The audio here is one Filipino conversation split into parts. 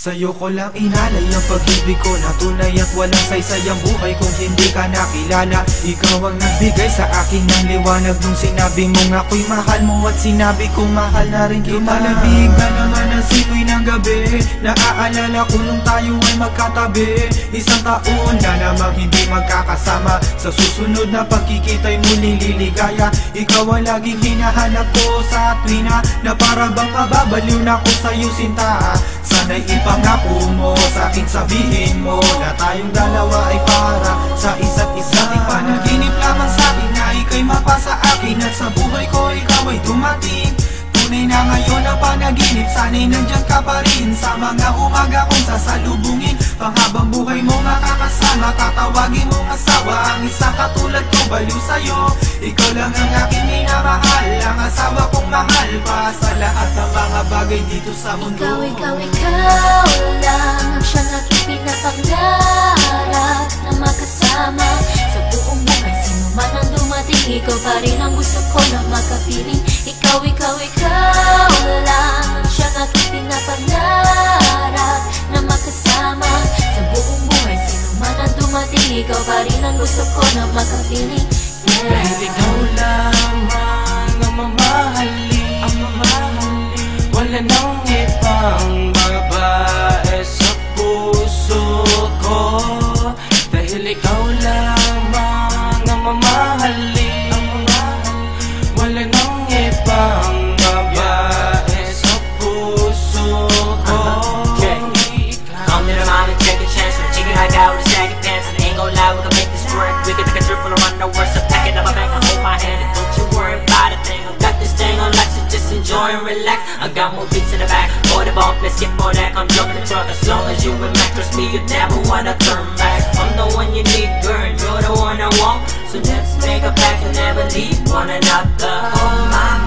Sa'yo ko lang inalay ang pag-ibig ko na tunay at walang saysay ang buhay kung hindi ka nakilala. Ikaw ang nagbigay sa akin ng liwanag nung sinabi mong ako'y mahal mo at sinabi kong mahal na rin kita. Lumalabig na naman ang simoy ng gabi, naaalala ko nung tayo ay magkatabi. Isang taon na namang hindi magkakasama, sa susunod na pagkikita'y muling liligaya. Ikaw ang laging hinahanap ko sa tuwina na para bang mababaliw na ko sa'yo sinta. Sana'y ipangako mo sa akin, sabihin mo na tayong dalawa ay para sa isa't isa. Di panaginip lamang sa akin na ikaw'y mapasa akin at sa buhay ko ikaw ay dumating. Tunay na ngayon ang panaginip, sana'y nandyan ka pa rin sa mga umaga kong sasalubungin. Panghabang buhay mo makakasama, tatawagin mong asawa ang isang katulad ko, baliw sa'yo. Ikaw lang ang aking minamahal, ang asawa kong mahal pa sa lahat ng mga bagay dito sa mundo. Ikaw lang ang siyang aking pinapangarap na makasama sa buong buhay. Sino man ang dumating, ikaw pa rin ang gusto ko na makapiling. Ikaw lang ang siyang aking pinapangarap na makasama sa buong buhay. Sino man ang dumating, ikaw pa rin ang gusto ko na makapiling. Dahil ikaw lamang ang mamahalin, wala nang ibang babae sa puso ko. Dahil ikaw lamang ang mamahalin, wala nang ibang babae sa puso ko. I'm in a mind and take a chance. I'm cheating like I with a saggy pants, and ain't gon' lie, we can make this work. We can take a trip, we'll run the worst. So pack it up, my bag, I hold my hand, and don't you worry about a thing. I got this thing on lock, so just enjoy and relax. I got more beats in the back, for the bump, let's get more that. I'm jumping the truck, as long as you with Mac, trust me, you never wanna turn back. I'm the one you need, girl, you're the one I want. So let's make a pact and never leave one another. Oh my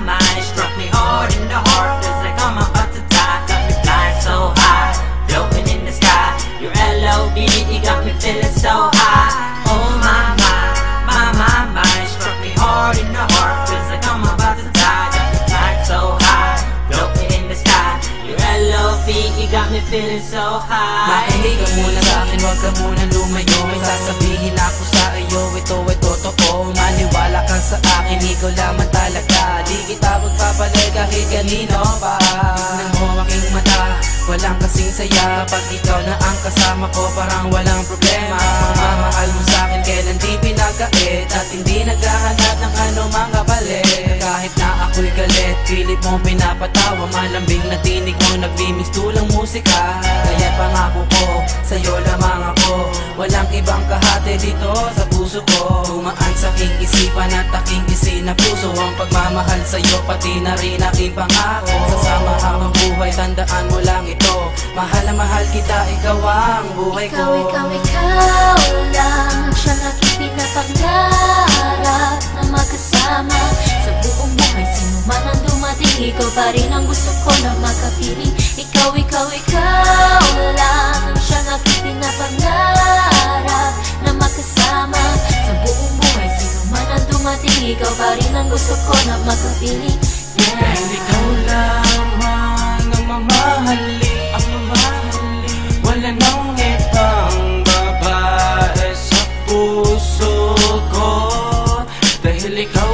mind, it struck me hard in the heart. Feels like I'm about to die, got me flying so high, floating in the sky. Your L.O.V.E. got me feeling so high. Oh my mind, it struck me hard in the heart. Feels like I'm about to die, got me flying so high, floating in the sky. Your L.O.V.E. got me feeling so high. Makinig ka muna sa'kin, wag ka muna lumayo. May sasabihin ako sa iyo, ito ay totoo. Maniwala ka sa akin, ikaw lamang talaga. Di kita magpapalag kahit kanino pa. Tignan mo aking mata, walang kasing saya. Pag ikaw na ang kasama ko, parang walang problema. Pagmamahal mo sa'kin, kailan di pinagkait, at hindi naghahanap ng anumang kapalit. Kahit na ako'y galit, pilit mo pinapatawa. Malambing na tinig mo, nagmimix tulang musika. Kaya pangako ko, sa'yo lamang ako. Walang ibang kahati dito sa puso ko. Tumaan sa aking isipan at aking isinapuso ang pagmamahal sa'yo, pati na rin aking pangako. Sasama habang buhay, tandaan mo lang ito. Mahal na mahal kita, ikaw ang buhay ko. Ikaw lang ang siyang aking pinapangarap na magkasama sa buong buhay. Sino man ang dumating, ikaw pa rin ang gusto ko na makapiling. Ikaw lang ang siyang aking pinapangarap na magkasama sa buong buhay. Sino man ang dumating, ikaw pa rin ang gusto ko na makapiling. Dahil ikaw lamang ang mamahalin, wala nang ibang babae sa puso ko. Dahil ikaw